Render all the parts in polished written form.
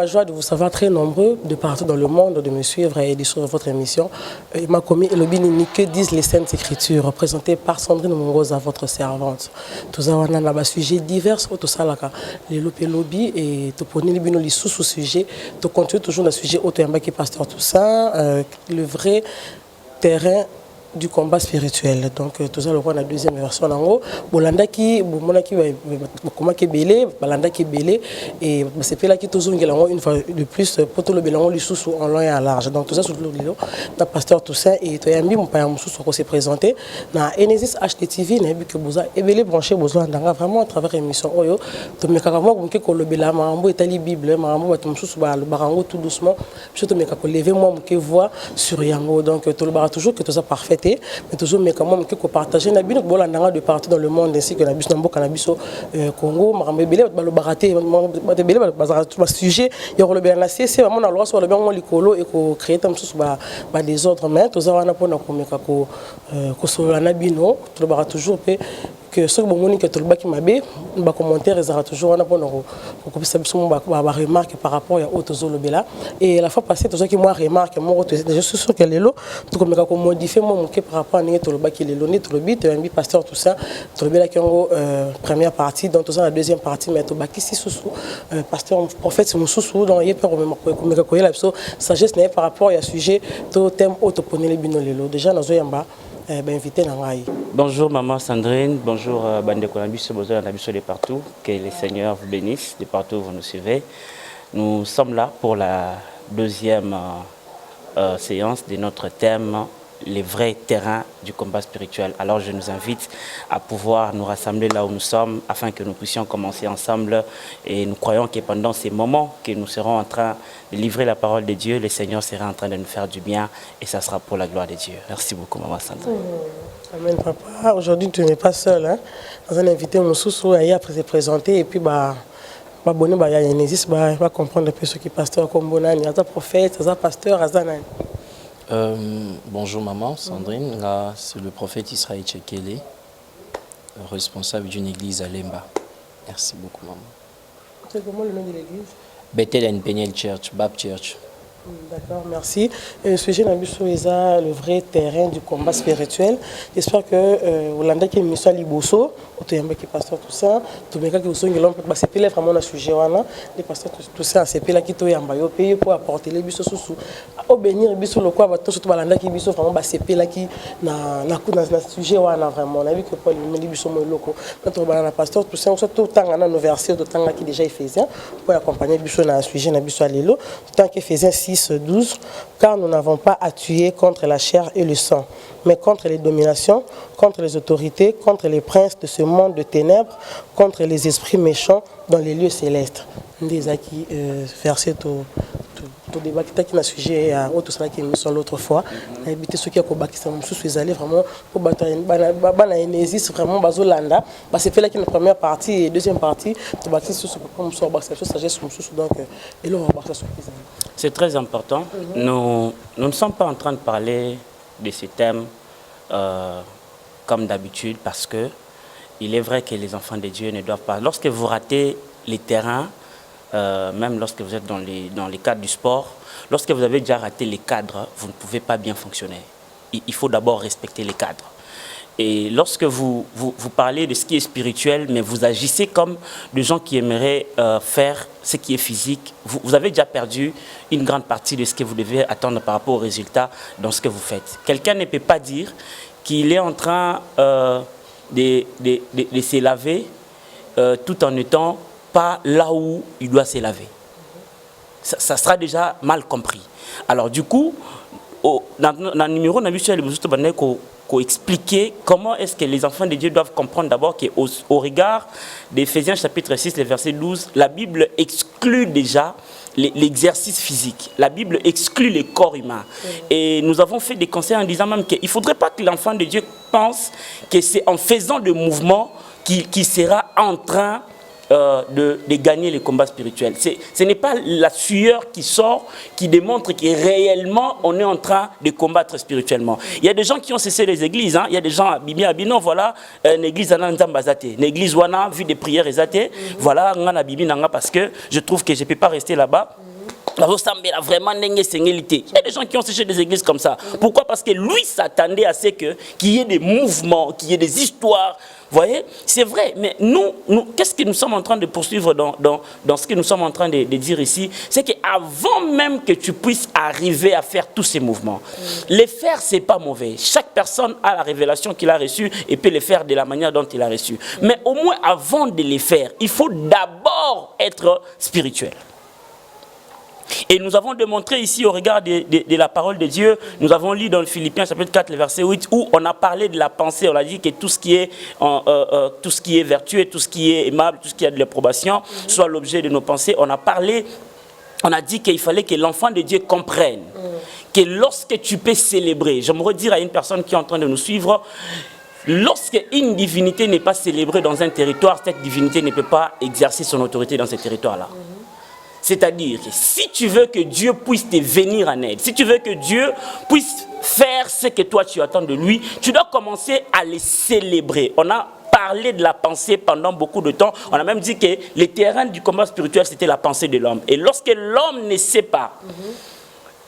joie de vous savoir très nombreux de partout dans le monde, de me suivre et de suivre votre émission. Makomi et Lobinini, que disent les Saintes Écritures, représentées par Sandrine Mongoza, votre servante. Tout ça, on a un sujet divers, tout ça, les lobby et tout pour les sous-sujets, tout continue toujours dans le sujet autoyamba qui pasteur tout ça, le vrai terrain du combat spirituel. Donc tout ça, on a la deuxième version en haut. Bolanda qui comment qui belé, balanda qui belé et c'est fait là qui toujours une fois de plus pour tout le bélango les sous en long et en large. Donc tout ça sur le lilo, na pasteur tout ça et toi yambi mon père sous ko s'est présenté na Enesis HTTV na que boza et belé branché boza ndanga vraiment à travers émission oyo to me kaka mo ko le bela mambo etali bible mambo batum sous ba le barango tout doucement je te me kaka lever moi que voix sur yango donc tout le bara toujours que tout ça parfait mais toujours mais quand même que partager na bino bolanda de partout dans le monde ainsi que na biso na mboka na biso Congo marambe belé ba baraté ba belé ba sujet yo le bela na c'est vraiment na loi sur le bien likolo et ko créer tam sous ba des ordres mais tout ça wana pona ko meka ko solo na bino tout le bara toujours que ceux qui m'ont dit que tout le bas qui m'a bé, bah commentaire ils auront toujours un apport pour que ça puisse remarque par rapport à autres zones là et la fois passée tout ça qui moi remarque moi je suis sûr qu'elle est là tout comme qu'on modifie moi mon par rapport à tout le bas qui est là tout le bit un bit pasteur tout ça tout le là qui en première partie dans tout ça la deuxième partie mais tout bas qui si sous pasteur prophète c'est mon sous dans il peut même comme la sagesse n'est par rapport à sujet tout thème auto poner les binolelo déjà dans zoyamba invité Nangaï. Bonjour maman Sandrine, bonjour Bande Konabis, bonjour Nabiso de partout, que les seigneurs vous bénissent de partout où vous nous suivez. Nous sommes là pour la deuxième séance de notre thème, les vrais terrains du combat spirituel. Alors je nous invite à pouvoir nous rassembler là où nous sommes afin que nous puissions commencer ensemble et nous croyons que pendant ces moments que nous serons en train de livrer la parole de Dieu, le Seigneur sera en train de nous faire du bien et ça sera pour la gloire de Dieu. Merci beaucoup maman Sandra. Amen papa, aujourd'hui tu n'es pas seul hein. Dans un invité mon sous après se présenter et puis bonne il y a Enesis va comprendre un peu ce qui pasteur comme bonani, à prophète, à pasteur, à zanani. Bonjour maman Sandrine, là c'est le prophète Israël Tchekele, responsable d'une église à Lemba. Merci beaucoup maman. C'est comment le nom de l'église? Bethel and Peniel Church, Bap Church. D'accord, merci. Le sujet est le vrai terrain du combat spirituel. J'espère que Hollanda qui est mission Liboso, qui pasteur tout ça, tout le monde qui est là, c'est pas vraiment un sujet les pasteurs tout ça, c'est pas là qui est en pays pour apporter les bisos sous. Au bénir bisos le quoi, surtout Hollanda qui bisos vraiment c'est pas là qui na sujet vraiment. On a vu que Paul les bisos mo loko. Quand on a pasteur tout ça, on soit tout le temps dans nos versets de temps qui déjà faisait pour accompagner bisos dans le sujet na bisos alelo, tant que faisait 6-12, car nous n'avons pas à tuer contre la chair et le sang, mais contre les dominations, contre les autorités, contre les princes de ce monde de ténèbres, contre les esprits méchants dans les lieux célestes. Des acquis versé tout débat qui n'a sujet à autre cela qui est mis sur l'autre fois. Éviter ceux qui ont combattu ça, je suis allé vraiment pour battre Enesis vraiment bazolanda. C'est fait là qui est la première partie et deuxième partie. Tu bâtis sur ce comme ça, sur sagesse donc et là on va battre sur les amis. C'est très important. Nous ne sommes pas en train de parler de ce thème comme d'habitude parce que il est vrai que les enfants de Dieu ne doivent pas. Lorsque vous ratez les terrains, même lorsque vous êtes dans les cadres du sport, lorsque vous avez déjà raté les cadres, vous ne pouvez pas bien fonctionner. Il faut d'abord respecter les cadres. Et lorsque vous parlez de ce qui est spirituel, mais vous agissez comme des gens qui aimeraient faire ce qui est physique, vous avez déjà perdu une grande partie de ce que vous devez attendre par rapport aux résultats dans ce que vous faites. Quelqu'un ne peut pas dire qu'il est en train de se laver tout en n'étant pas là où il doit se laver. Ça sera déjà mal compris. Alors du coup, dans le numéro, on a vu sur les expliquer comment est-ce que les enfants de Dieu doivent comprendre d'abord qu'au regard d'Éphésiens chapitre 6, le verset 12, la Bible exclut déjà l'exercice physique. La Bible exclut le corps humain. Et nous avons fait des conseils en disant même qu'il ne faudrait pas que l'enfant de Dieu pense que c'est en faisant des mouvements qu'il sera en train de gagner les combats spirituels. Ce n'est pas la sueur qui sort qui démontre que réellement on est en train de combattre spirituellement. Il y a des gens qui ont cessé les églises, hein. Il y a des gens à Bibi Abino, voilà, une église à Nzambazate, une église où on a vu des prières exatées, voilà, on a Bibi Nanga parce que je trouve que je ne peux pas rester là-bas. Vraiment, il y a des gens qui ont séché des églises comme ça. Pourquoi? Parce que lui s'attendait à ce qu'il y ait des mouvements, qu'il y ait des histoires. Vous voyez, c'est vrai, mais nous qu'est-ce que nous sommes en train de poursuivre dans ce que nous sommes en train de dire ici? C'est qu'avant même que tu puisses arriver à faire tous ces mouvements, les faire, c'est pas mauvais. Chaque personne a la révélation qu'il a reçue et peut les faire de la manière dont il a reçu. Mais au moins, avant de les faire, il faut d'abord être spirituel. Et nous avons démontré ici au regard de la parole de Dieu, nous avons lu dans le Philippiens chapitre 4, le verset 8, où on a parlé de la pensée, on a dit que tout ce qui est vertueux, tout ce qui est aimable, tout ce qui a de l'approbation, soit l'objet de nos pensées. On a dit qu'il fallait que l'enfant de Dieu comprenne que lorsque tu peux célébrer, j'aimerais dire à une personne qui est en train de nous suivre, lorsque une divinité n'est pas célébrée dans un territoire, cette divinité ne peut pas exercer son autorité dans ce territoire-là. C'est-à-dire que si tu veux que Dieu puisse te venir en aide, si tu veux que Dieu puisse faire ce que toi tu attends de lui, tu dois commencer à les célébrer. On a parlé de la pensée pendant beaucoup de temps. On a même dit que le terrain du combat spirituel, c'était la pensée de l'homme. Et lorsque l'homme ne sait pas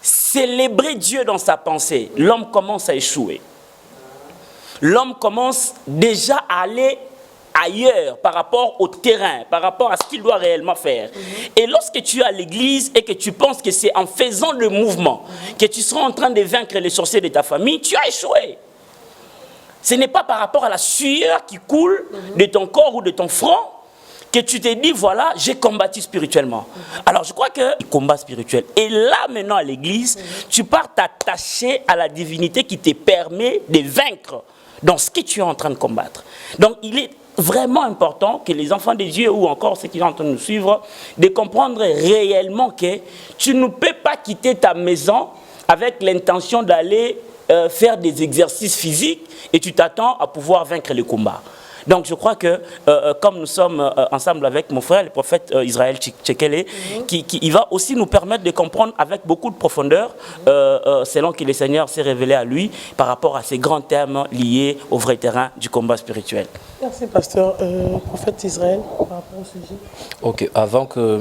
célébrer Dieu dans sa pensée, l'homme commence à échouer. L'homme commence déjà à aller ailleurs par rapport au terrain, par rapport à ce qu'il doit réellement faire. Et lorsque tu es à l'église et que tu penses que c'est en faisant le mouvement que tu seras en train de vaincre les sorciers de ta famille, tu as échoué. Ce n'est pas par rapport à la sueur qui coule de ton corps ou de ton front que tu te dis, voilà, j'ai combattu spirituellement. Alors je crois que combat spirituel. Et là maintenant à l'église, tu pars t'attacher à la divinité qui te permet de vaincre dans ce que tu es en train de combattre. Donc il est vraiment important que les enfants de Dieu ou encore ceux qui sont en train de nous suivre, de comprendre réellement que tu ne peux pas quitter ta maison avec l'intention d'aller faire des exercices physiques et tu t'attends à pouvoir vaincre le combat. Donc je crois que comme nous sommes ensemble avec mon frère, le prophète Israël Tchekele, qui va aussi nous permettre de comprendre avec beaucoup de profondeur, selon que le Seigneur s'est révélé à lui, par rapport à ces grands termes liés au vrai terrain du combat spirituel. Merci, pasteur. Prophète Israël, par rapport au sujet. Ok,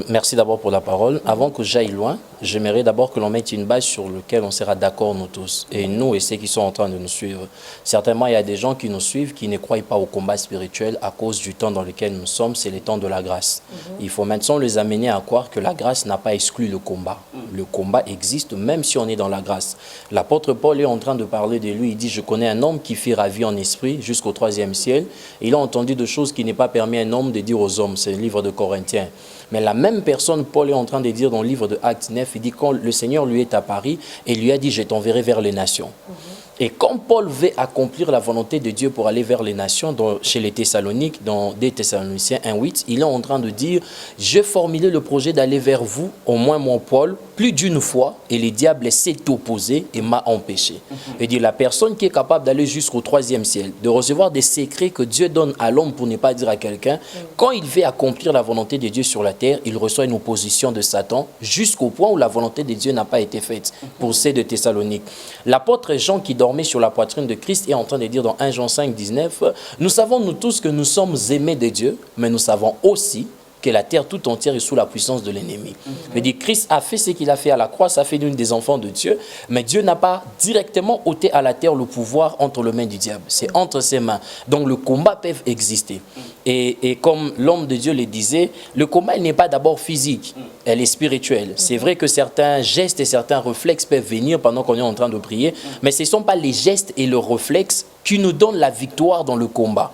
merci d'abord pour la parole. Avant que j'aille loin, j'aimerais d'abord que l'on mette une base sur laquelle on sera d'accord nous tous. Et nous et ceux qui sont en train de nous suivre. Certainement, il y a des gens qui nous suivent qui ne croient pas au combat spirituel à cause du temps dans lequel nous sommes, c'est le temps de la grâce. Il faut maintenant les amener à croire que la grâce n'a pas exclu le combat. Le combat existe même si on est dans la grâce. L'apôtre Paul est en train de parler de lui. Il dit, je connais un homme qui fit ravir en esprit jusqu'au 3e ciel. Il a entendu de choses qui n'est pas permis à un homme de dire aux hommes. C'est le livre de Corinthiens. Mais la même personne, Paul est en train de dire dans le livre de Actes 9, il dit quand le Seigneur lui est apparu et lui a dit, je t'enverrai vers les nations. Et quand Paul veut accomplir la volonté de Dieu pour aller vers les nations, chez les Thessaloniques, dans des Thessaloniciens 1:8, il est en train de dire, j'ai formulé le projet d'aller vers vous, au moins mon Paul, plus d'une fois, et le diable s'est opposé et m'a empêché. Et dit, la personne qui est capable d'aller jusqu'au 3e ciel, de recevoir des secrets que Dieu donne à l'homme pour ne pas dire à quelqu'un, quand il veut accomplir la volonté de Dieu sur la terre, il reçoit une opposition de Satan, jusqu'au point où la volonté de Dieu n'a pas été faite pour ceux de Thessalonique. L'apôtre Jean qui dormait sur la poitrine de Christ est en train de dire dans 1 Jean 5, 19, nous savons nous tous que nous sommes aimés de Dieu, mais nous savons aussi que la terre tout entière est sous la puissance de l'ennemi. Je dis, Christ a fait ce qu'il a fait à la croix, ça fait d'une des enfants de Dieu, mais Dieu n'a pas directement ôté à la terre le pouvoir entre les mains du diable. C'est entre ses mains. Donc le combat peut exister. Et comme l'homme de Dieu le disait, le combat n'est pas d'abord physique, elle est spirituelle. C'est vrai que certains gestes et certains réflexes peuvent venir pendant qu'on est en train de prier, mais ce ne sont pas les gestes et le réflexe qui nous donnent la victoire dans le combat.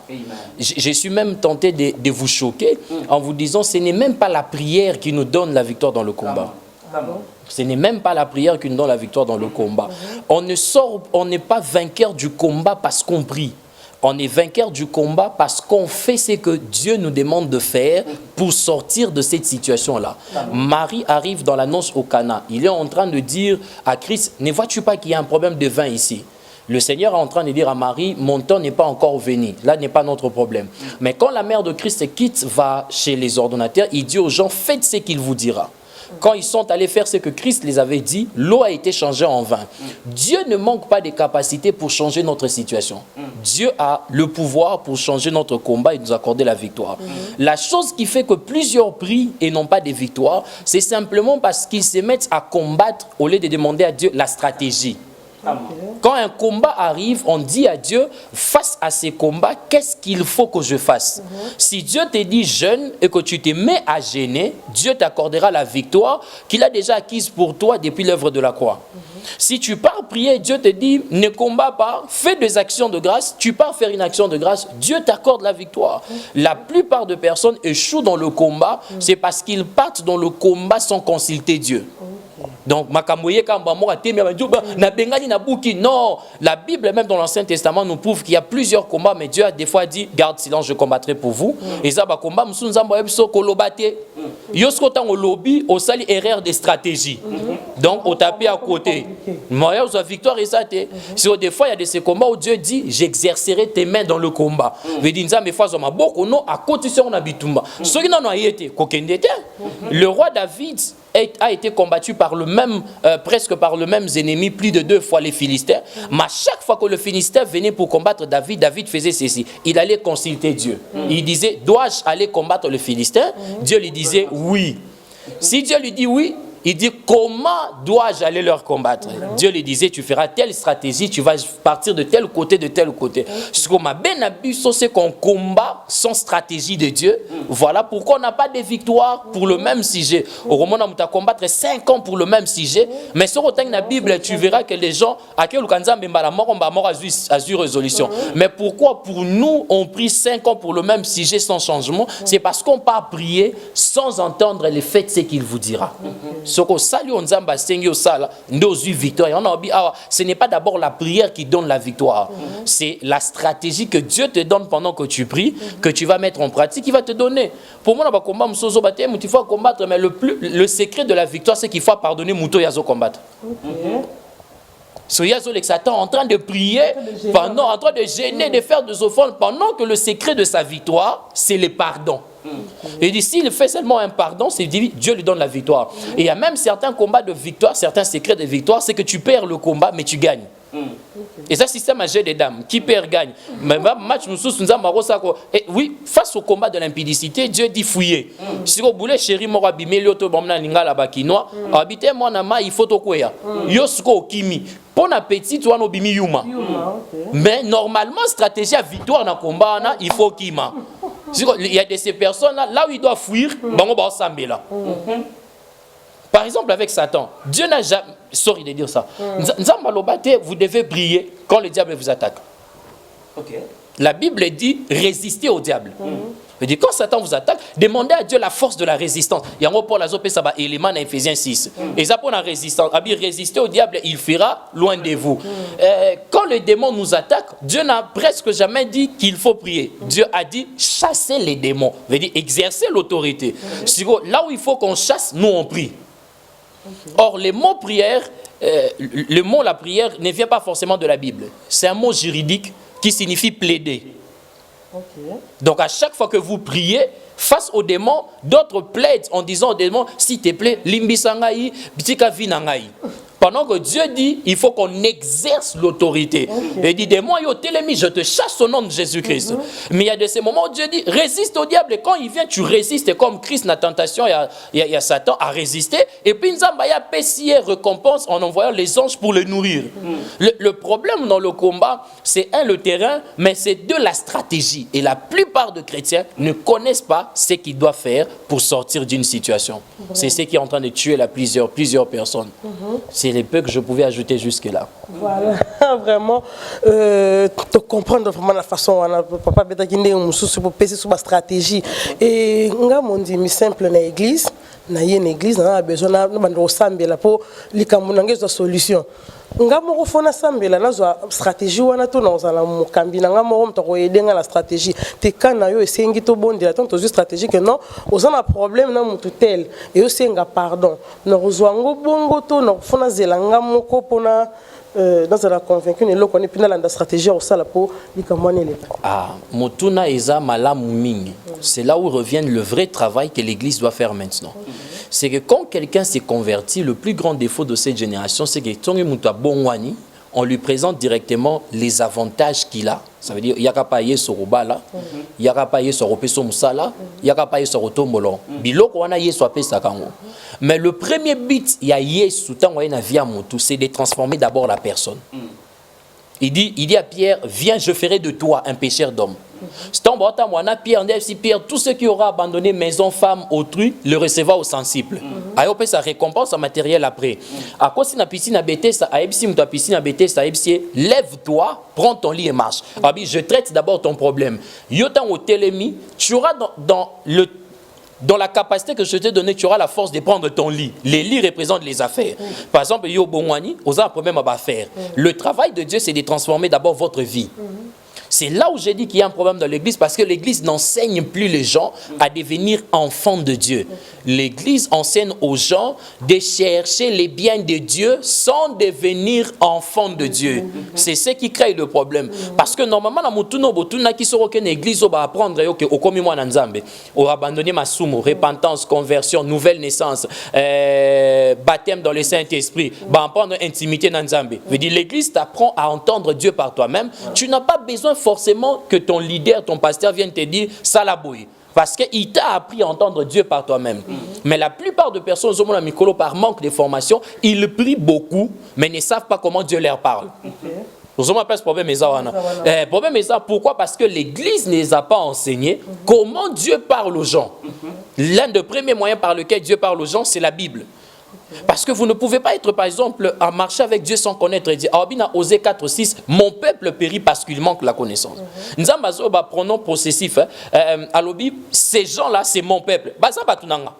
Je suis même tenté de vous choquer en vous disant ce n'est même pas la prière qui nous donne la victoire dans le combat. Ce n'est même pas la prière qui nous donne la victoire dans le combat. On n'est pas vainqueur du combat parce qu'on prie. On est vainqueur du combat parce qu'on fait ce que Dieu nous demande de faire pour sortir de cette situation-là. Marie arrive dans la noce au Cana. Il est en train de dire à Christ, ne vois-tu pas qu'il y a un problème de vin ici? Le Seigneur est en train de dire à Marie, mon temps n'est pas encore venu. Là n'est pas notre problème. Mais quand la mère de Christ quitte, va chez les ordonnateurs, il dit aux gens, faites ce qu'il vous dira. Quand ils sont allés faire ce que Christ les avait dit, l'eau a été changée en vin. Dieu ne manque pas de capacités pour changer notre situation. Dieu a le pouvoir pour changer notre combat et nous accorder la victoire. La chose qui fait que plusieurs prient et n'ont pas de victoire, c'est simplement parce qu'ils se mettent à combattre au lieu de demander à Dieu la stratégie. Quand un combat arrive, on dit à Dieu, face à ces combats, qu'est-ce qu'il faut que je fasse? Si Dieu te dit jeûne et que tu te mets à gêner, Dieu t'accordera la victoire qu'il a déjà acquise pour toi depuis l'œuvre de la croix. Si tu pars prier, Dieu te dit, ne combats pas, fais des actions de grâce, tu pars faire une action de grâce, Dieu t'accorde la victoire. La plupart de personnes échouent dans le combat, c'est parce qu'ils partent dans le combat sans consulter Dieu. Donc, non, la Bible, même dans l'Ancien Testament, nous prouve qu'il y a plusieurs combats, mais Dieu a des fois dit, garde silence, je combattrai pour vous. Et ça, combat, lobby, au sali erreur de stratégie. Donc, au tapé à côté. La victoire est ça. Des fois, il y a de ces combats où Dieu dit, j'exercerai tes mains dans le combat. Le roi David a été combattu par le même, presque par le même ennemi plus de 2 fois les Philistins. Mais à chaque fois que le Philistin venait pour combattre David, David faisait ceci. Il allait consulter Dieu. Il disait, dois-je aller combattre le Philistin? Dieu lui disait oui. Si Dieu lui dit oui, il dit, comment dois-je aller leur combattre? Dieu lui disait, tu feras telle stratégie, tu vas partir de tel côté, de tel côté. Ce qu'on m'a bien abusé, c'est qu'on combat sans stratégie de Dieu. Voilà pourquoi on n'a pas de victoire pour le même sujet. Au moment où on a combattre 5 ans pour le même sujet, mais sur la Bible, tu verras que les gens, à quel cas on va mort à résolution. Mais pourquoi pour nous, on prie 5 ans pour le même sujet sans changement? C'est parce qu'on part prier sans entendre les faits, ce qu'il vous dira. Ce n'est pas d'abord la prière qui donne la victoire. C'est la stratégie que Dieu te donne pendant que tu pries, que tu vas mettre en pratique, qui va te donner. Pour moi, il faut combattre, mais le secret de la victoire, c'est qu'il faut pardonner Mouto Yazo combattre. Satan en train de prier, en train de gêner, de faire des offrandes, pendant que le secret de sa victoire, c'est le pardon. Il dit, s'il fait seulement un pardon, c'est Dieu lui donne la victoire. Et il y a même certains combats de victoire, certains secrets de victoire, c'est que tu perds le combat, mais tu gagnes. Et ça, système à jeu des dames, qui perd gagne. Mais match nous et oui, face au combat de l'impudicité, Dieu dit fouiller. Si vous voulez, chéri, moi bimeli auto bomna lingala bakinois, habiter moi nama il faut tokoya. Yosko kimi. Bon appétit, toi no bimi yuma. Mais normalement, stratégie à victoire dans combat, il faut kima. Il y a de ces personnes-là, là où ils doivent fuir, par exemple avec Satan, Dieu n'a jamais... Sorry de dire ça. Vous devez prier quand le diable vous attaque. La Bible dit résister au diable. dit, quand Satan vous attaque, demandez à Dieu la force de la résistance. Il y a un Paul Azopé, ça va élément dans Ephésiens 6. Et ça pour la résistance. Résister au diable, il fera loin de vous. Quand les démons nous attaquent, Dieu n'a presque jamais dit qu'il faut prier. Dieu a dit chasser les démons. Veut dire exercer l'autorité. Là où il faut qu'on chasse, nous on prie. Or, le mot prière, le mot la prière ne vient pas forcément de la Bible. C'est un mot juridique qui signifie plaider. Donc à chaque fois que vous priez face aux démons, d'autres plaident en disant aux démons, s'il te plaît, limbisangaï, bitika vinangaï. Pendant que Dieu dit, il faut qu'on exerce l'autorité. Et il dit, démon, je te chasse au nom de Jésus-Christ. Mais il y a de ces moments où Dieu dit, résiste au diable. Et quand il vient, tu résistes. Et comme Christ, la tentation, il y a Satan à résister. Et puis, Nzambaya Pessier récompense en envoyant les anges pour le nourrir. Le problème dans le combat, c'est le terrain, mais c'est la stratégie. Et la plupart de chrétiens ne connaissent pas ce qu'ils doivent faire pour sortir d'une situation. C'est ce qui est en train de tuer plusieurs personnes. C'est les peu que je pouvais ajouter jusque-là. Voilà, vraiment, de comprendre vraiment la façon dont papa Bédagine pour passer sur ma stratégie. Et on dit, mais simple, dans l'église, on a besoin de s'ambela pour les camonangues de solution. Nga moko fona sambela na zo stratégie wana to na ozala mokambi na nga moko mtoko yedenga la stratégie te kana yo esengi to bondela to to stratégie que non ozana problème na mutu tel et yo senga pardon na rozwango bongo to na fona zelanga moko pona dans la convaincu ne lo connaît pina la stratégie au sala pour likamwane le motuna eza malamu mingi. C'est là où revient le vrai travail que l'église doit faire maintenant. c'est que quand quelqu'un s'est converti, le plus grand défaut de cette génération, c'est que on lui présente directement les avantages qu'il a. Ça veut dire, il n'y a qu'à payer sur Robala, il n'y a qu'à payer sur Opeso Moussala, il n'y a qu'à payer sur Otomolo. Biloko wana yesu apesa kango. Mais le premier but, il y a yesu tango na vie à c'est de transformer d'abord la personne. Il dit à Pierre, viens, je ferai de toi un pécheur d'homme. Pierre, tout ce qui aura abandonné maison, femme, autrui, le recevra au sensible. Ayope sa récompense en matériel après. À quoi si na piscine à Bethesda, aïbsi mta piscine à Bethesda, aïbsi, lève-toi, prends ton lit et marche. Abi, je traite d'abord ton problème. Yotan au télémi, tu auras dans la capacité que je t'ai donnée, tu auras la force de prendre ton lit. Les lits représentent les affaires. Par exemple, yo bonwani, on a un problème à faire. Le travail de Dieu, c'est de transformer d'abord votre vie. C'est là où j'ai dit qu'il y a un problème dans l'église parce que l'église n'enseigne plus les gens à devenir enfants de Dieu. L'église enseigne aux gens de chercher les biens de Dieu sans devenir enfants de Dieu. C'est ce qui crée le problème. Parce que normalement, dans la qui sera aucune église, on va apprendre au commis moi Nzambe, on va abandonner ma soumo, repentance, conversion, nouvelle naissance, baptême dans le Saint-Esprit, va apprendre intimité Nzambe. Veut dire l'église t'apprend à entendre Dieu par toi-même. Tu n'as pas besoin forcément que ton leader, ton pasteur vienne te dire ça la bouille. Parce qu'il t'a appris à entendre Dieu par toi-même. Mais la plupart de personnes, par manque de formation, ils prient beaucoup, mais ne savent pas comment Dieu leur parle. Pourquoi? Parce que l'Église ne les a pas enseignés comment Dieu parle aux gens. L'un des premiers moyens par lequel Dieu parle aux gens, c'est la Bible. Parce que vous ne pouvez pas être, par exemple, à marcher avec Dieu sans connaître et dire, Abina Osée 4, 6, mon peuple périt parce qu'il manque la connaissance. Nzambazo, pronom possessif, alobi, ces gens-là, c'est mon peuple. Baza batunanga.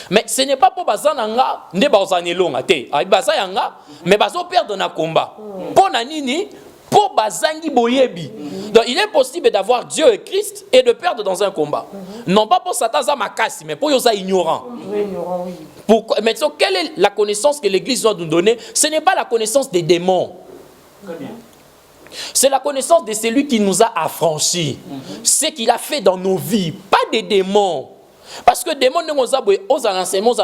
Mais ce n'est pas pour Bazananga, ne bazanelonga te. Bazayanga, mais bazo perdre na combat. Pour nanini, pour bazangi boyebi. Donc il est possible d'avoir Dieu et Christ et de perdre dans un combat. Non pas pour Satan makasi, mais pour yosa ignorant. Pourquoi? Maintenant, quelle est la connaissance que l'Église doit nous donner? Ce n'est pas la connaissance des démons. C'est la connaissance de celui qui nous a affranchis. Ce qu'il a fait dans nos vies, pas des démons. Parce que les démons ne sont pas aux enseignements,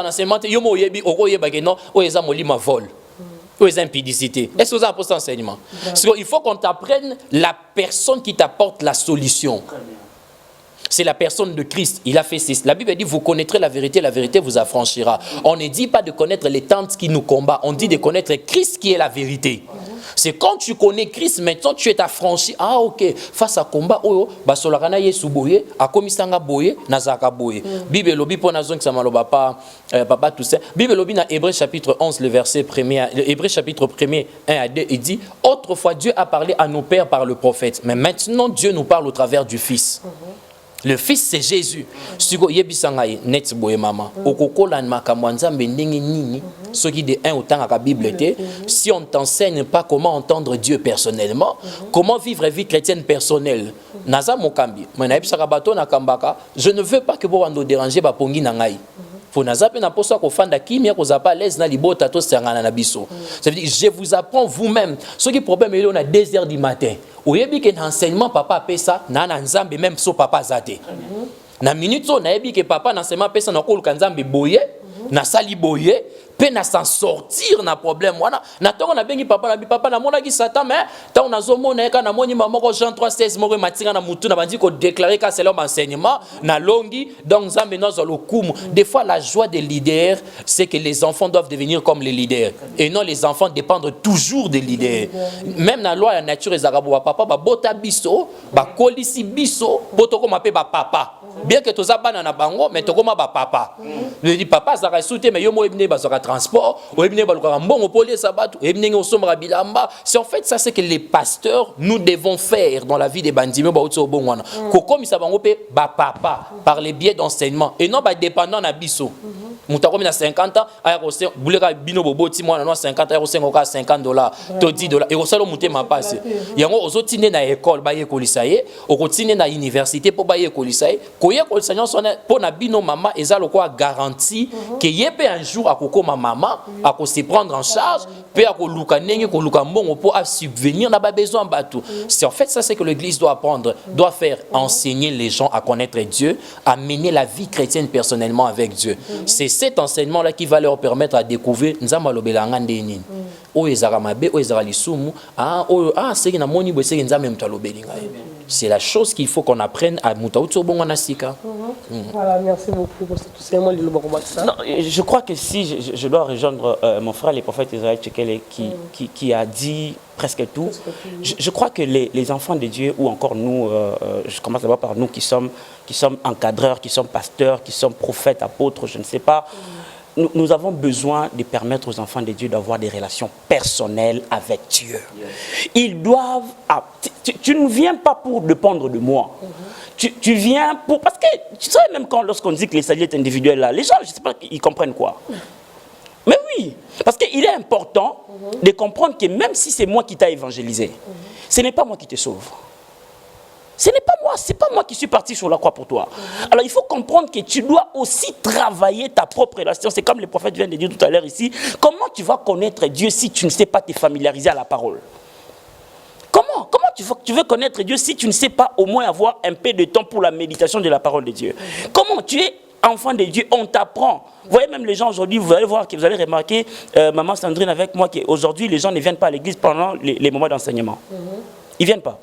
vol. Aux impudicités. Est-ce que vous avez un enseignement? Il faut qu'on t'apprenne la personne qui t'apporte la solution. C'est la personne de Christ. Il a fait ceci. La Bible dit, vous connaîtrez la vérité vous affranchira. On ne dit pas de connaître les tentes qui nous combattent. On dit de connaître Christ qui est la vérité. C'est quand tu connais Christ, maintenant tu es affranchi. Ah ok, face à combat, basolakana yesu boye, akomisanga boye, nazaka boye. Bible lobi pour nazon qui samaloba papa tout ça. Bible lobi na Hébreux chapitre 11 le verset 1er, Hébreux chapitre 1er 1 à 2, il dit, autrefois Dieu a parlé à nos pères par le prophète, mais maintenant Dieu nous parle au travers du Fils. Le Fils, c'est Jésus. Si vous avez net boye maman, si on ne t'enseigne pas comment entendre Dieu personnellement, comment vivre une vie chrétienne personnelle, je ne veux pas que vous vous dérangez. Ça veut dire, je vous apprends vous-même. Ce qui est problème, il est à 2 heures du matin. Vous savez que l'enseignement, papa fait ça, même so papa zate. Na minute so, na que papa l'enseignement fait ça, na kolu kanzambe boye, na sali boye, pe na s'en sortir na problème wana. Na tongo na bengi papa na mona ki satan mais tant na zo mona ka na moni maman ko Jean 3:16 moko matinga na mutu na bandi ko déclarer ka c'est leur enseignement na longi donc nzambe no zo lokumu. Des fois la joie des leaders c'est que les enfants doivent devenir comme les leaders et non les enfants dépendent toujours des leaders. Même na loi la nature ezakabo papa ba bota biso ba kolisi biso botoko mape ba papa. Bien que tous abana na bango mais toko ma ba papa. Je dis papa ça sauté mais yo mo ebne ba transport, c'est en fait ça c'est que les pasteurs nous devons faire dans la vie des bandits par les biais d'enseignement et non dépendant na biso. Moutakomi na 50 ans, ayakose buleka bino boboti mwana na 50 ayakose ngoka $50 to $10 et osalo mutema passe. Yango ozotine na école ba yekolisa ye, okotine na université po ba yekolisa ye, koye kolisa nyonso po na bino mama ezalo kwa garantie que yebe un jour akokoma mama ako se prendre en charge pe akoluka ndenge koluka mbongo po a subvenir na ba besoin batou. C'est en fait ça c'est que l'église doit apprendre, doit faire enseigner les gens à connaître Dieu, à mener la vie chrétienne personnellement avec Dieu. C'est cet enseignement-là qui va leur permettre à découvrir Nzamba lobelanga ndeni. C'est la chose qu'il faut qu'on apprenne à Moutaoutou Bonganasika. Voilà, merci beaucoup pour tout ces mots. Je crois que si je dois rejoindre mon frère, le prophète Israël Tchekele, qui a dit presque tout, je crois que les enfants de Dieu, ou encore nous, je commence d'abord par nous qui sommes encadreurs, qui sommes pasteurs, qui sommes prophètes, apôtres, je ne sais pas, nous avons besoin de permettre aux enfants de Dieu d'avoir des relations personnelles avec Dieu. Ils doivent... tu ne viens pas pour dépendre de moi. Tu viens pour... Parce que tu sais, même lorsqu'on dit que les salut est individuel, là, les gens, je ne sais pas, ils comprennent quoi. Mais oui, parce qu'il est important de comprendre que même si c'est moi qui t'ai évangélisé, ce n'est pas moi qui te sauve. Ce n'est pas moi, c'est pas moi qui suis parti sur la croix pour toi. Alors il faut comprendre que tu dois aussi travailler ta propre relation. C'est comme le prophète vient de dire tout à l'heure ici. Comment tu vas connaître Dieu si tu ne sais pas te familiariser à la parole? Comment tu veux connaître Dieu si tu ne sais pas au moins avoir un peu de temps pour la méditation de la parole de Dieu? Comment tu es enfant de Dieu? On t'apprend. Vous voyez même les gens aujourd'hui, vous allez voir, vous allez remarquer, maman Sandrine avec moi, qu'aujourd'hui les gens ne viennent pas à l'église pendant les moments d'enseignement. Ils ne viennent pas.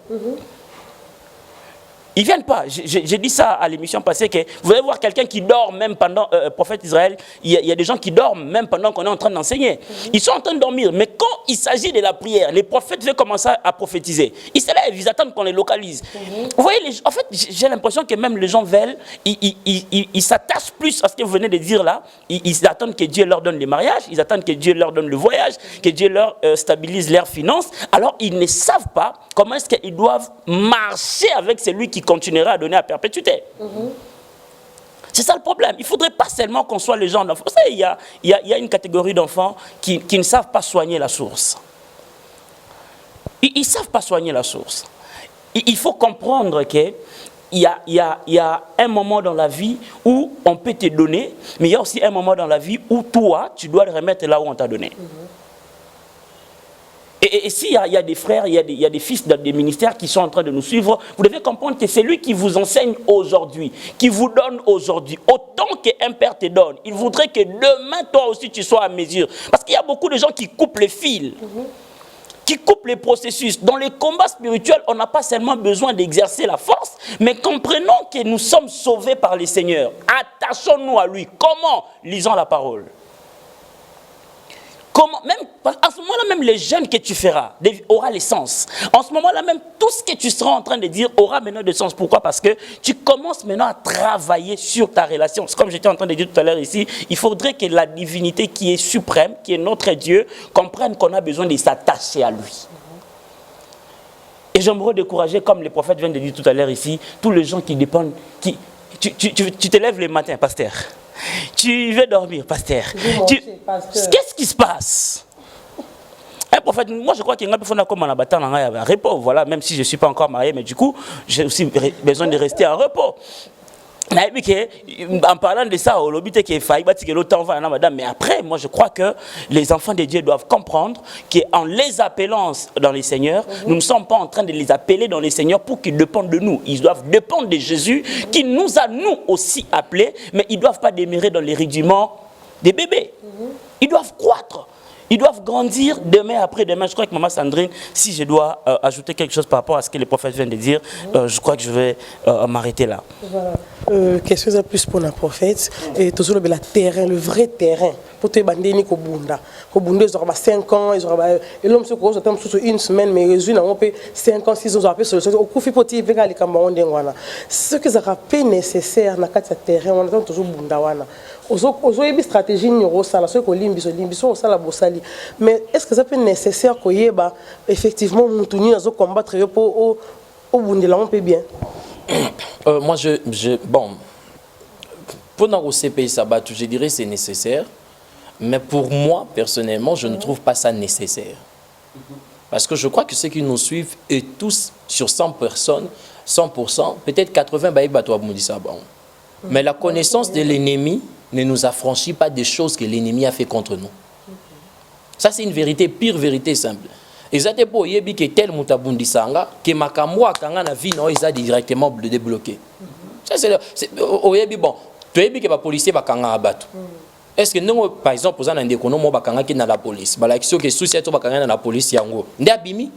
Ils ne viennent pas. J'ai dit ça à l'émission passée, que vous allez voir quelqu'un qui dort même pendant, prophète Israël, il y a des gens qui dorment même pendant qu'on est en train d'enseigner. Ils sont en train de dormir, mais quand il s'agit de la prière, les prophètes veulent commencer à prophétiser. Ils se lèvent, ils attendent qu'on les localise. Vous voyez, en fait, j'ai l'impression que même les gens veulent, ils s'attachent plus à ce que vous venez de dire là. Ils attendent que Dieu leur donne les mariages, ils attendent que Dieu leur donne le voyage, que Dieu leur stabilise leurs finances. Alors, ils ne savent pas comment est-ce qu'ils doivent marcher avec celui qui continuera à donner à perpétuité. C'est ça le problème. Il ne faudrait pas seulement qu'on soit les gens d'enfants. Vous savez, il y a une catégorie d'enfants qui ne savent pas soigner la source. Ils ne savent pas soigner la source. Il faut comprendre qu'il y a un moment dans la vie où on peut te donner, mais il y a aussi un moment dans la vie où toi, tu dois le remettre là où on t'a donné. Et s'il y a des frères, il y a des fils dans des ministères qui sont en train de nous suivre, vous devez comprendre que c'est lui qui vous enseigne aujourd'hui, qui vous donne aujourd'hui, autant qu'un père te donne. Il voudrait que demain, toi aussi, tu sois à mesure. Parce qu'il y a beaucoup de gens qui coupent les fils, qui coupent les processus. Dans les combats spirituels, on n'a pas seulement besoin d'exercer la force, mais comprenons que nous sommes sauvés par le Seigneur. Attachons-nous à lui. Comment? Lisons la parole. Comment, même, en ce moment-là, même les jeûnes que tu feras aura le sens. En ce moment-là, même tout ce que tu seras en train de dire aura maintenant de sens. Pourquoi? Parce que tu commences maintenant à travailler sur ta relation. Comme j'étais en train de dire tout à l'heure ici, il faudrait que la divinité qui est suprême, qui est notre Dieu, comprenne qu'on a besoin de s'attacher à lui. Et j'aimerais décourager, comme les prophètes viennent de dire tout à l'heure ici, tous les gens qui dépendent, tu te lèves le matin, pasteur. Tu veux dormir, pasteur. Qu'est-ce qui se passe? Un prophète, moi je crois qu'il y a un peu comme un bâtard en repos. Voilà, même si je ne suis pas encore marié, mais du coup, j'ai aussi besoin de rester en repos. En parlant de ça, mais après, moi je crois que les enfants de Dieu doivent comprendre qu'en les appelant dans les seigneurs, nous ne sommes pas en train de les appeler dans les seigneurs pour qu'ils dépendent de nous. Ils doivent dépendre de Jésus qui nous a nous aussi appelés, mais ils ne doivent pas demeurer dans les rudiments des bébés. Ils doivent croître. Ils doivent grandir demain après demain. Je crois que maman Sandrine, si je dois ajouter quelque chose par rapport à ce que les prophètes viennent de dire, je crois que je vais m'arrêter là. Voilà. Quelque chose de plus pour la prophète. Et toujours le terrain, le vrai terrain. Pour te bandiner au Bunda. Au Bunda, ils auront 5 ans, ils auront. Et l'homme se croise sur une semaine, mais ils ont 5 ans, 6 ans, après sur le sol. Au coup, il faut y aller les Camerounais. Ce que ça rappelle nécessaire dans le terrain, on attend toujours Bunda. Ozo une stratégie neuro ça la so ko limbiso ça la bosali mais est-ce que ça peut nécessaire ko yeba effectivement mutuni nazo combattre yo pour au bundela on peut bien moi bon pour dans au CPI Sabat je dirais c'est nécessaire mais pour moi personnellement je ne trouve pas ça nécessaire parce que je crois que ceux qui nous suivent et tous sur 100 personnes 100% peut-être 80 baïk bato aboundi ça bon mais la connaissance de l'ennemi ne nous affranchit pas des choses que l'ennemi a fait contre nous. Ça, c'est une vérité, pire vérité simple. Et ça, c'est pour yebi que tel mutabundi sanga, que makamwa kanga na vie non, ils a directement débloqué. Ça, c'est au yebi bon. Tu yebi que les policiers va kanga abatu. Est-ce que nous, par exemple, vous avez un économie qui dans la police, la souci dans la police, abimi.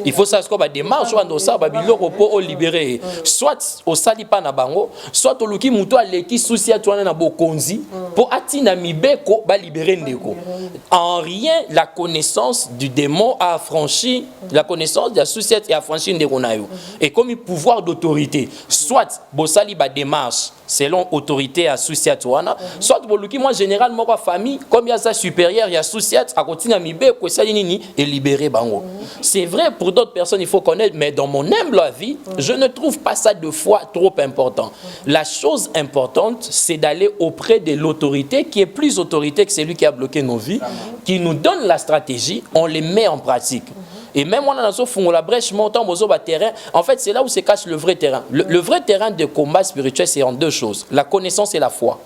Il faut savoir que des démarches dans ça pour libérer soit au sali pa na bango soit au luki muto aleki souci atwana na bokonzi pour atina mibeko ba libérer ndeko. En rien la connaissance du démon a franchi la connaissance de la société a franchi ndeko na yo. Et comme il pouvoir d'autorité soit bo sali ba démarche selon autorité à souci atwana soit bo luki moi généralement kwa famille comme il y a ça supérieur il y a souci à continuer mibeko sali nini et libérer. C'est vrai pour d'autres personnes, il faut connaître, mais dans mon humble avis, je ne trouve pas ça de fois trop important. La chose importante, c'est d'aller auprès de l'autorité qui est plus autorité que celui qui a bloqué nos vies, qui nous donne la stratégie, on les met en pratique. Et même on a la brèche montant au terrain, en fait c'est là où se cache le vrai terrain. Le vrai terrain de combat spirituel, c'est en deux choses, la connaissance et la foi.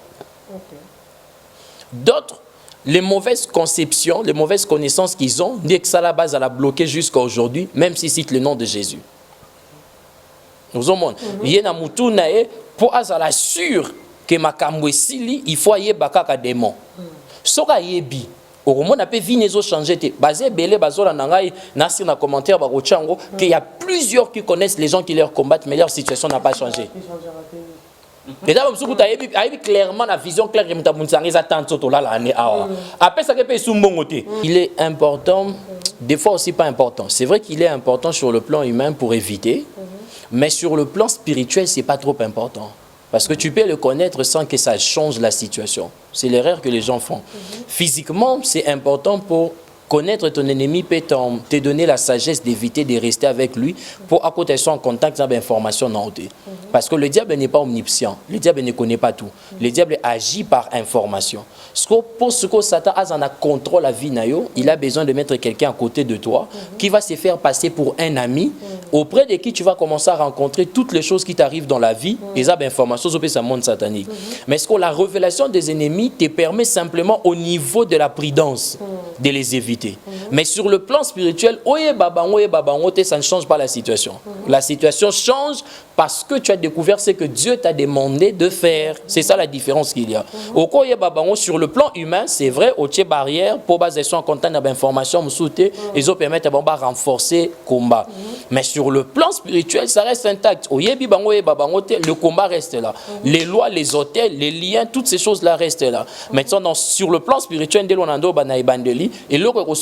D'autres, les mauvaises conceptions, les mauvaises connaissances qu'ils ont, dès que ça la base à la bloquer jusqu'à aujourd'hui, même s'ils citent le nom de Jésus. Nous avons dit, pour la sûr que ma kamwesili, il faut y bakaka démon. Soka yebi. Au moment on a pu venir changer. Basé belé bazola nangai nasir na commentaire barochango qu'il y a plusieurs qui connaissent les gens qui leur combattent, mais leur situation n'a pas changé. Et là, clairement la vision claire il est important, des fois aussi pas important. C'est vrai qu'il est important sur le plan humain pour éviter, mais sur le plan spirituel, c'est pas trop important. Parce que tu peux le connaître sans que ça change la situation. C'est l'erreur que les gens font. Physiquement, c'est important pour connaître ton ennemi peut te donner la sagesse d'éviter de rester avec lui pour à côté soit en contact avec l'information non. Parce que le diable n'est pas omniscient, le diable ne connaît pas tout. Le diable agit par information. Pour ce que Satan a un contrôle la vie nayo, il a besoin de mettre quelqu'un à côté de toi qui va se faire passer pour un ami auprès de qui tu vas commencer à rencontrer toutes les choses qui t'arrivent dans la vie et ça information sur ce monde satanique. Mais ce que la révélation des ennemis te permet simplement au niveau de la prudence de les éviter. Mais sur le plan spirituel, ça ne change pas la situation. La situation change parce que tu as découvert ce que Dieu t'a demandé de faire. C'est ça la différence qu'il y a. Sur le plan humain, c'est vrai, au tché barrière, pour baser son content d'informations, ils ont permis de renforcer le combat. Mais sur le plan spirituel, ça reste intact. Le combat reste là. Les lois, les hôtels, les liens, toutes ces choses-là restent là. Maintenant, sur le plan spirituel, et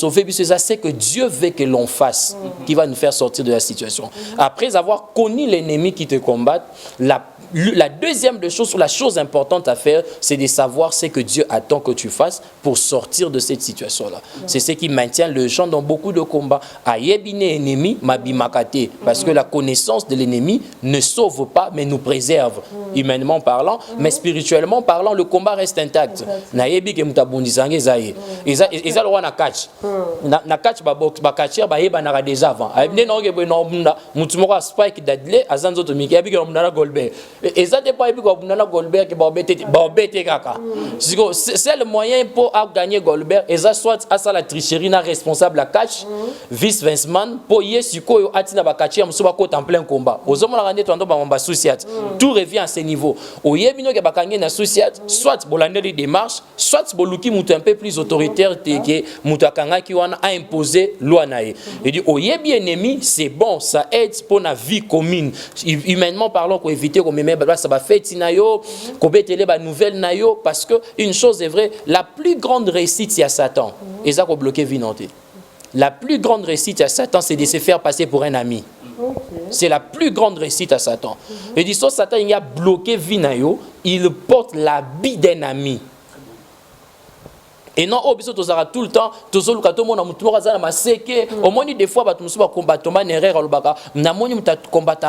c'est que Dieu veut que l'on fasse, qui va nous faire sortir de la situation. Après avoir connu l'ennemi qui te combat, la deuxième des choses, la chose importante à faire, c'est de savoir ce que Dieu attend que tu fasses pour sortir de cette situation-là. C'est ce qui maintient le gens dans beaucoup de combats. Parce que la connaissance de l'ennemi ne sauve pas, mais nous préserve, humainement parlant, mais spirituellement parlant, le combat reste intact. Na catch ba box ba catcher ba yeba na déjà avant ne no ngebe no munda mutumoko Spike Dudley azanzo to miki abiki no munda Goldberg et ça dépend abiki no munda Goldberg ki ba bete kaka c'est le moyen pour gagner Goldberg et ça soit à ça la tricherie na responsable la catch vice Vinceman pour yesiko yo atina ba catcher musuba ko en plein combat ozomona ngande to ndo ba mba associate tout revient à ce niveau oyebi no ke ba kangi na associate soit bolandeli démarche soit boluki mutu un peu plus autoritaire que mutakanga qui a imposé loi nae. Il dit oye bien ennemi, c'est bon, ça aide pour la vie commune. Humainement parlant, pour éviter qu'on me ça va faire tinayo, qu'on betele ba nouvelle nayo parce que une chose est vraie, la plus grande réussite c'est à Satan. Et ça qu'on bloquer vie nanté. La plus grande réussite à Satan, c'est de se faire passer pour un ami. C'est la plus grande réussite à Satan. Et dit ça Satan il a bloqué vie nayo, il porte l'habit d'un ami. Et non, au besoin tout le temps, tout le monde au moins des fois, tu me combattre,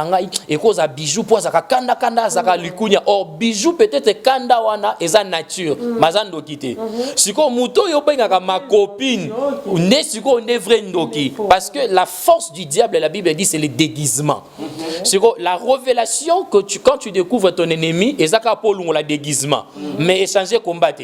et cause à bijoux, pour ça, kanda, ça, likunya. Or, bijoux, peut-être, kanda, wana, et ça, nature, mazando kite. Si ko muto yo benga ma copine, ou ne si ko ne vrai ndoki. Parce que la force du diable, la Bible dit, c'est le déguisement. Si ko la révélation que quand tu découvres ton ennemi, et ça, pour la déguisement. Mais échanger, combattre.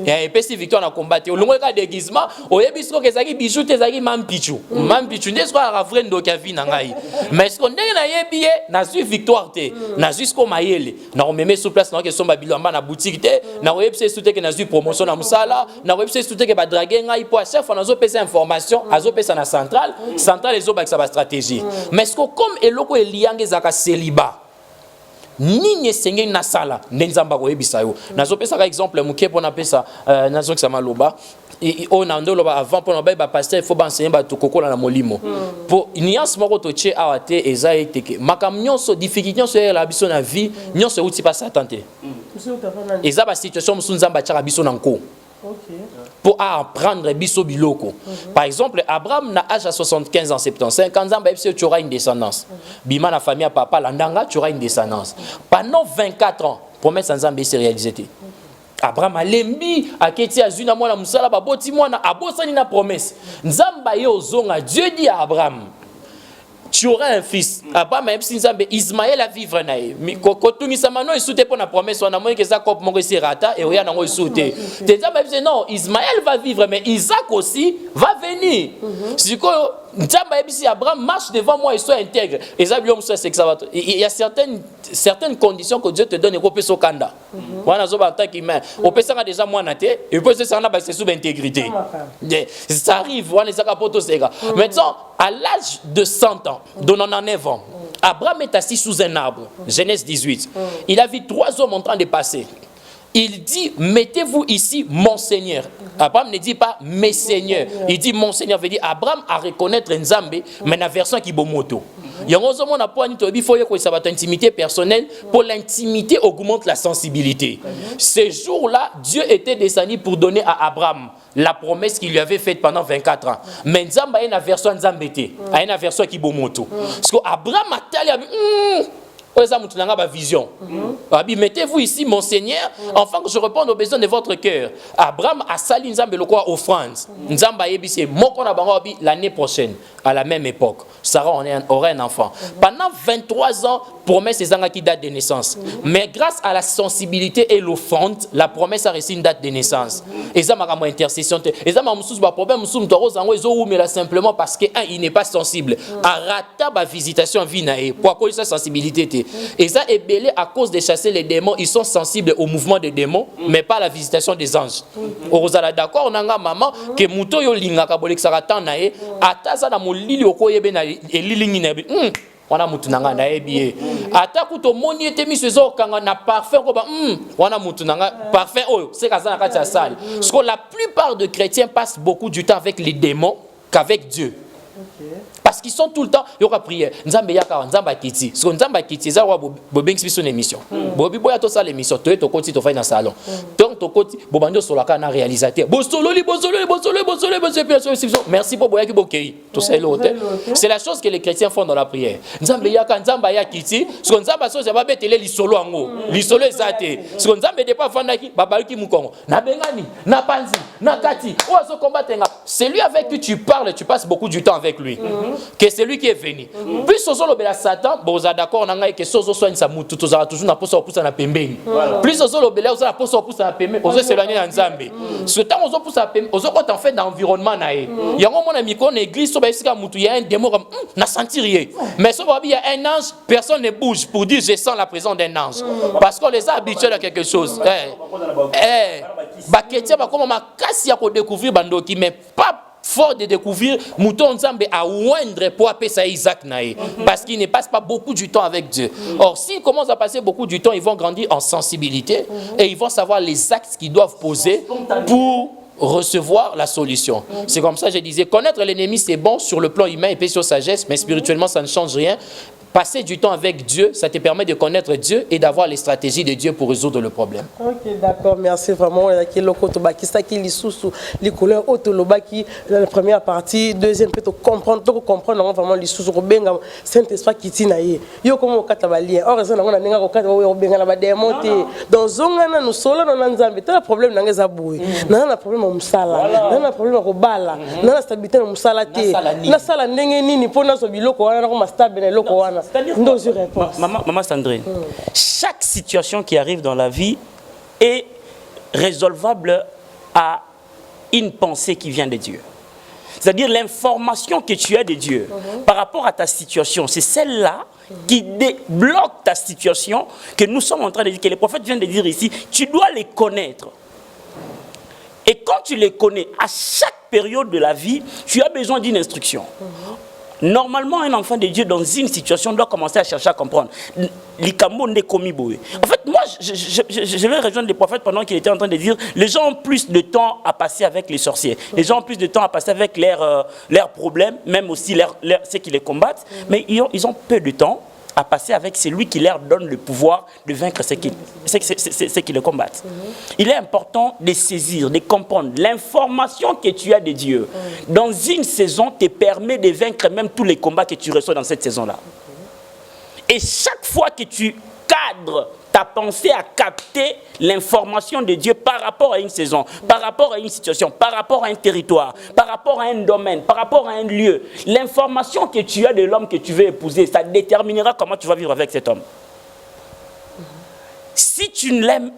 Et puis, si victoire, combattre. Longo ka déguisement, oyebisko ke zaki bijou te zaki mampichu. Mampichu ndesko a vrai ndo ka vi na ngai. Mais ce qu'on ndenge na yebi na su victoire te, na jusqu'au mayele. Na rememe sur place na ke somba bilamba na boutique te, na oyebise soute ke na su promotion na musala, na oyebise soute ke ba draguer ngai po à chaque fois na zo pesa information, azo pesa na centrale, centrale ezo ba sa stratégie. Mais ce comme eloko eliange zaka célibat. Nini senge na sala nenzamba ko yebisa yo nazo pesa ka exemple muke pona pesa nazo kisama loba et on a ndoloba avant pona ba pasteur il faut ba enseigner ba tokokola na molimo pour nuance moko to che awate eza eteke makam nyonso difficulté nyonso ya la biso na vie nyonso uti pas attenter eza ba situation musunzamba tshaka biso na nko. Pour apprendre biso biloko. Par exemple, Abraham na âge à 75 ans, 75 ans, tu auras une descendance. Bima na famille à papa, landanga, tu auras une descendance. Pendant 24 ans, promesse Nzambe s'est réalisée. Abraham a lembi, a keti azuna mwana musala ba boti mwana abosani na promesse. Nzamba yo zonga, Dieu dit à Abraham, tu auras un fils. Abraham a dit Ismaël a vivre nae. Mais quand tu samano isute pour la promesse, on a moins que ça comme mon rata et rien n'en isute. Nzamba dit non, Ismaël va vivre, mais Isaac aussi va venir. C'est que Nzamba dit Abraham marche devant moi et soit intègre. Et ça c'est que ça va. Il y a certaines conditions que Dieu te donne et qu'on peut se kanda. Voilà ça en tant qu'humain. On peut ça déjà moi naté et peut se ça c'est sous intégrité. Ça arrive, voilà ça capoto c'est gars. Maintenant à l'âge de 100 ans, de 99 ans, Abraham est assis sous un arbre. Genèse 18. Il a vu 3 hommes en train de passer. Il dit, mettez-vous ici, mon Seigneur. Abraham ne dit pas, mes seigneurs. Il dit, mon Seigneur. Veut dire, Abraham a reconnaître Nzambe, mais la version qui est moto. Il y a un point il faut que ça va intimité personnelle. Pour l'intimité, augmente la sensibilité. Ces jours-là, Dieu était descendu pour donner à Abraham la promesse qu'il lui avait faite pendant 24 ans. Mais Nzambe a une version Nzambe, a une version qui est moto. Parce qu'Abraham a tellement vision. Mettez-vous ici, mon Seigneur, afin que je réponde aux besoins de votre cœur. Abraham a sali Nzambe le quoi offrande. Nzamba yebise moko na bango l'année prochaine à la même époque. Sarah aurait un enfant. Pendant 23 ans, promesse ezanga qui date de naissance. Mais grâce à la sensibilité et l'offrande, la promesse a reçu une date de naissance. Et ça m'a intercession. Et ça m'a problème simplement parce que il n'est pas sensible. À rata ba visitation vinae. Pourquoi sa sensibilité? Et ça est belé à cause de chasser les démons, ils sont sensibles au mouvement des démons, mais pas à la visitation des anges. Orozala d'accord, nanga maman que muto yo linga ka bolek saratan nae, ataza na molili okoyebe na elilingi na bi. Wana mutu nanga na ebié. Ata kuto moni ete misezo kanga na parfum ko ba wana mutu nanga parfum oyo, c'est kaza na kati ya salle. Parce que la plupart de chrétiens passent beaucoup du temps avec les démons qu'avec Dieu. Parce qu'ils sont tout le temps, il y aura prière. Nzambe yaka, Nzamba kiti. Parce que Nzamba kiti, ça va bobengsi son émission. Bobi boya to ça l'émission, to to koti to fay na salon. Donc to koti bobando solaka na réalisateur. Bosololi. Merci pour boya ki bokei. Tout ça l'autre. C'est la chose que les chrétiens font dans la prière. Nzambe yaka, Nzamba ya kiti. Parce que Nzamba so ça va betele li solo ango. Li solo ezate. Parce que Nzambe de pas fandaki babaluki mukongo. Na bengani, na panzi, na kati. O azo combattre. C'est lui avec qui tu parles, tu passes beaucoup du temps avec lui. Que c'est lui qui est venu. Puis sozo lobela Satan, boza d'accord na ngai que sozo soigne sa mutu, tozala toujours na poso pousa na pembeni. Plus sozo lobela oza na poso pousa na pembeni, ozo s'éloigner na Nzambe. Ce temps ozo pousa pembeni, ozo quand en fait dans l'environnement nae. Yango mona miko na église so ba esika mutu il y a un démon comme na sentir rien. Mais so ba il y a un ange, personne ne bouge pour dire je sens la présence d'un ange parce qu'on les a habitués à quelque chose. Ba ketia ba comme ma kasi ya ko découvrir bandoki mais pas fort de découvrir mouton Nzambe à oindre pour appeler ça Isaac nae parce qu'il ne passe pas beaucoup du temps avec Dieu. Or s'ils commencent à passer beaucoup du temps, ils vont grandir en sensibilité et ils vont savoir les actes qu'ils doivent poser pour recevoir la solution. C'est comme ça que je disais, connaître l'ennemi c'est bon sur le plan humain et puis sur sagesse, mais spirituellement ça ne change rien. Passer du temps avec Dieu, ça te permet de connaître Dieu et d'avoir les stratégies de Dieu pour résoudre le problème. Ok, d'accord, merci vraiment. La première partie, deuxième, peut comprendre vraiment les sous Saint-Esprit qui tient ailleurs. Yo comme au Katabalien. Or, ça, on a un problème la démonté. Dans Zongana, nous sommes dans l'ensemble. Tu as un problème dans les abouis. Nous avons un problème au Moussala. Nous avons un problème au Bala. Nous avons la stabilité au Moussala. Nous avons la stabilité au Moussala. Nous avons la stabilité au Moussala. Maman Sandrine, chaque situation qui arrive dans la vie est résolvable à une pensée qui vient de Dieu. C'est-à-dire l'information que tu as de Dieu par rapport à ta situation, c'est celle-là qui débloque ta situation, que nous sommes en train de dire, que les prophètes viennent de dire ici, tu dois les connaître. Et quand tu les connais, à chaque période de la vie, tu as besoin d'une instruction. Normalement, un enfant de Dieu dans une situation doit commencer à chercher à comprendre. En fait, moi, je vais rejoindre les prophètes pendant qu'ils étaient en train de dire, les gens ont plus de temps à passer avec les sorciers. Les gens ont plus de temps à passer avec leurs problèmes, même aussi ceux qui les combattent. Mais ils ont peu de temps à passer avec celui qui leur donne le pouvoir de vaincre ceux qui le combattent. Il est important de saisir, de comprendre l'information que tu as de Dieu. Dans une saison, te permet de vaincre même tous les combats que tu reçois dans cette saison-là. Et chaque fois que tu cadres ta pensée à capter l'information de Dieu par rapport à une saison, par rapport à une situation, par rapport à un territoire, par rapport à un domaine, par rapport à un lieu, l'information que tu as de l'homme que tu veux épouser, ça déterminera comment tu vas vivre avec cet homme. Si tu l'aimes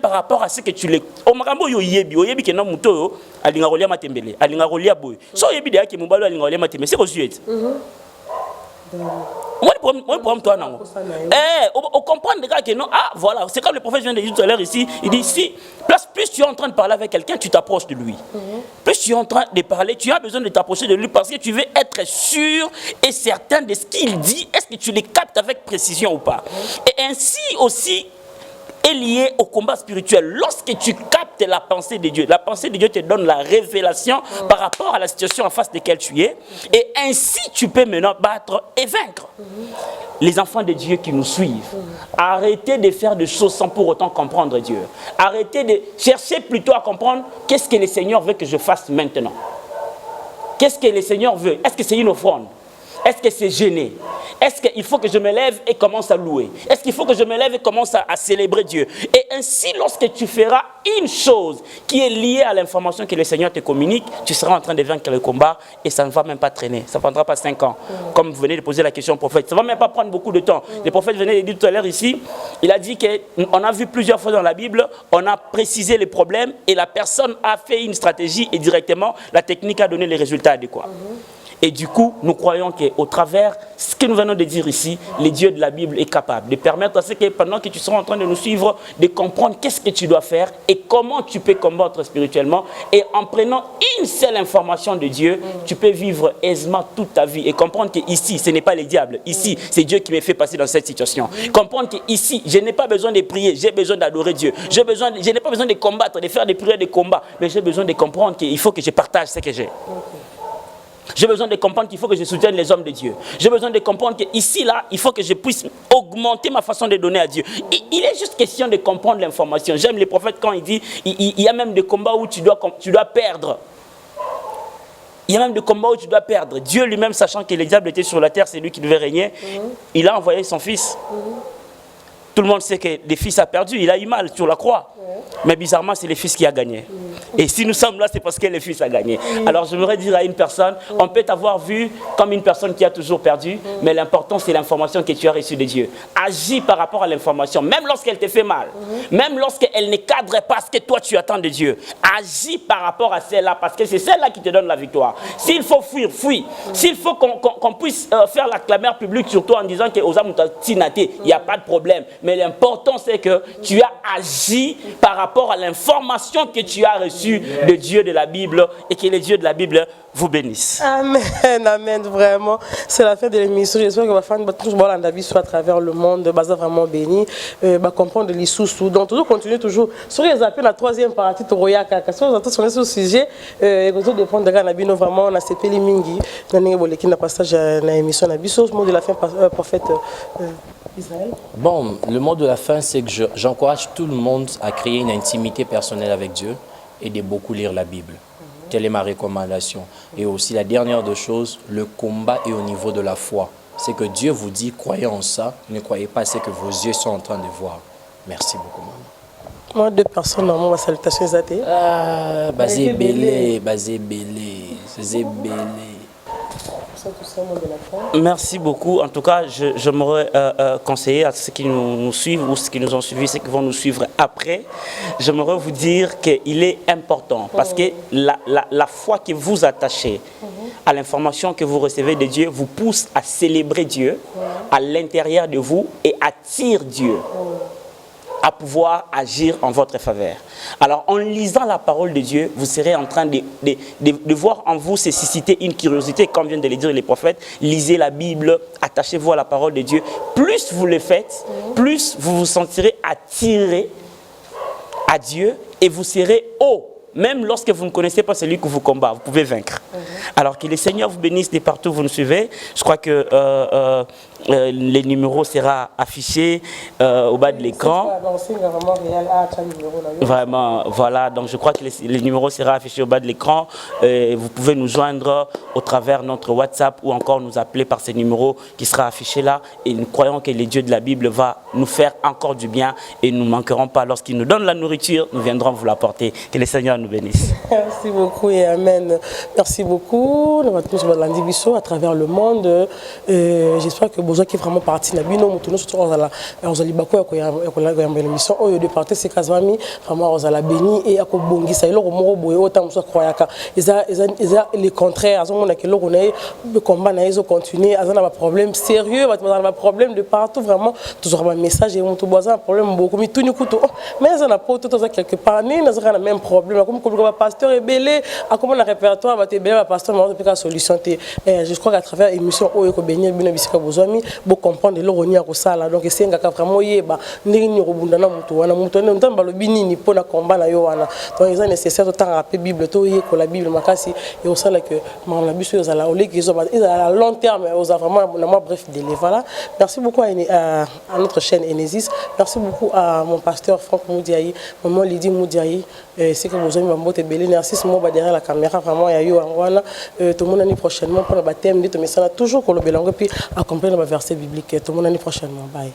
par rapport à ce que tu l'aimes, on comprend déjà que non, ah voilà, c'est comme le prophète vient de dire tout à l'heure ici, il dit si, plus tu es en train de parler avec quelqu'un, tu t'approches de lui. Plus tu es en train de parler, tu as besoin de t'approcher de lui parce que tu veux être sûr et certain de ce qu'il dit, est-ce que tu les captes avec précision ou pas. Et ainsi aussi est lié au combat spirituel. Lorsque tu captes la pensée de Dieu te donne la révélation par rapport à la situation en face de laquelle tu es. Et ainsi, tu peux maintenant battre et vaincre. Les enfants de Dieu qui nous suivent, arrêtez de faire des choses sans pour autant comprendre Dieu. Arrêtez de chercher plutôt à comprendre qu'est-ce que le Seigneur veut que je fasse maintenant. Qu'est-ce que le Seigneur veut? Est-ce que c'est une offrande? Est-ce que c'est gêné? Est-ce qu'il faut que je me lève et commence à louer? Est-ce qu'il faut que je me lève et commence à célébrer Dieu? Et ainsi, lorsque tu feras une chose qui est liée à l'information que le Seigneur te communique, tu seras en train de vaincre le combat et ça ne va même pas traîner. Ça ne prendra pas 5 ans. Comme vous venez de poser la question au prophète. Ça ne va même pas prendre beaucoup de temps. Le prophète venait de dire tout à l'heure ici, il a dit qu'on a vu plusieurs fois dans la Bible, on a précisé les problèmes et la personne a fait une stratégie et directement, la technique a donné les résultats adéquats. Et du coup, nous croyons qu'au travers, ce que nous venons de dire ici, le Dieu de la Bible est capable de permettre à ce que pendant que tu seras en train de nous suivre, de comprendre qu'est-ce que tu dois faire et comment tu peux combattre spirituellement. Et en prenant une seule information de Dieu, tu peux vivre aisément toute ta vie et comprendre qu'ici, ce n'est pas le diable. Ici, c'est Dieu qui me fait passer dans cette situation. Comprendre qu'ici, je n'ai pas besoin de prier, j'ai besoin d'adorer Dieu. Je n'ai pas besoin de combattre, de faire des prières de combat, mais j'ai besoin de comprendre qu'il faut que je partage ce que j'ai. J'ai besoin de comprendre qu'il faut que je soutienne les hommes de Dieu. J'ai besoin de comprendre qu'ici, là, il faut que je puisse augmenter ma façon de donner à Dieu. Il est juste question de comprendre l'information. J'aime les prophètes quand ils disent, il y a même des combats où tu dois perdre. Il y a même des combats où tu dois perdre. Dieu lui-même, sachant que le diable était sur la terre, c'est lui qui devait régner, il a envoyé son fils. Tout le monde sait que le fils a perdu, il a eu mal sur la croix. Mais bizarrement, c'est le fils qui a gagné. Et si nous sommes là, c'est parce que le fils a gagné. Alors j'aimerais dire à une personne, on peut t'avoir vu comme une personne qui a toujours perdu, mais l'important c'est l'information que tu as reçue de Dieu. Agis par rapport à l'information, même lorsqu'elle te fait mal, même lorsqu'elle ne cadre pas ce que toi tu attends de Dieu. Agis par rapport à celle-là, parce que c'est celle-là qui te donne la victoire. S'il faut fuir, fuis. S'il faut qu'on puisse faire la clameur publique sur toi en disant que aux âmes il n'y a pas de problème. Mais l'important c'est que tu as agi par rapport à l'information que tu as reçue de Dieu de la Bible et que les dieux de la Bible vous bénissent. Amen, amen, vraiment. C'est la fin de l'émission. J'espère que ma femme va toujours voir la vie soit à travers le monde, baza vraiment béni, comprendre les sous-sous. Donc, toujours continuer toujours. Sur les appels, la troisième partie, Toroya Kaka. Si vous entendez sur ce sujet, et vous devez prendre la Bino vraiment, on a CP les Mingi, on a passage à l'émission, on a biso, ce mot de la fin, prophète Israël. Bon, le mot de la fin, c'est que j'encourage tout le monde à créer une intimité personnelle avec Dieu et de beaucoup lire la Bible. Telle est ma recommandation. Et aussi, la dernière des choses, le combat est au niveau de la foi. C'est que Dieu vous dit, croyez en ça, ne croyez pas ce que vos yeux sont en train de voir. Merci beaucoup, maman. Moi, 2 personnes, dans ma salutation, Zate. Ah, basé belé, basé belé, c'est belé. Merci beaucoup. En tout cas, je m'aurais conseillé à ceux qui nous suivent ou ceux qui nous ont suivis, ceux qui vont nous suivre après, j'aimerais vous dire qu'il est important parce que la foi que vous attachez à l'information que vous recevez de Dieu vous pousse à célébrer Dieu à l'intérieur de vous et attire Dieu à pouvoir agir en votre faveur. Alors, en lisant la parole de Dieu, vous serez en train de voir en vous se susciter une curiosité, comme viennent de le dire les prophètes. Lisez la Bible, attachez-vous à la parole de Dieu. Plus vous le faites, plus vous vous sentirez attiré à Dieu et vous serez haut. Même lorsque vous ne connaissez pas celui que vous combat, vous pouvez vaincre. Alors que le Seigneur vous bénisse de partout où vous nous suivez. Je crois que les numéros seront affichés au bas de l'écran. Vraiment, voilà. Donc je crois que les numéros seront affichés au bas de l'écran. Vous pouvez nous joindre au travers de notre WhatsApp ou encore nous appeler par ces numéros qui sera affiché là. Et nous croyons que le Dieu de la Bible va nous faire encore du bien et nous ne manquerons pas. Lorsqu'il nous donne la nourriture, nous viendrons vous l'apporter. Que le Seigneur nous bénisse. Merci beaucoup et amen. Merci beaucoup. Nous allons tous voir à travers le monde. J'espère que besoin qui est vraiment parti na bino mutuno surtout ozali bako ya l'émission oyo de partir c'est kazwami vraiment ozala béni et akobongisa eloko moko boye autant muso croyaka eza les contraires azomona que eloko na le combat na ezo continuer azana ba problème sérieux ba problème de partout vraiment toujours un message et mutu boza problème beaucoup mais tout nikuto mais azana poto toza quelque part ni nazaka na même problème comme ba pasteur ebelé akoma na répertoire ba tebelé ba pasteur ma peka solution te je crois qu'à travers émission oyo ko bénir bino bisika bozwami bo comprendre le roni à kosala donc c'est nga vraiment yeba ndenge ni robunda na mutu wana ndamba lo binini pona combat na yo wana donc il est nécessaire de temps rappeler bible to yé ko la bible makasi et au sala que ma la biso za la olé qui à long terme aux vraiment na bref délai voilà merci beaucoup à notre chaîne Enesis merci beaucoup à mon pasteur Franck Moudiayi maman Lydie Moudiayi c'est que vous avez mambote belé merci ce mot derrière la caméra vraiment ya yo wana tout le monde année prochainement pour le baptême dit mais ça toujours ko lo belango puis accompagner le verset biblique tout le monde année prochainement bye.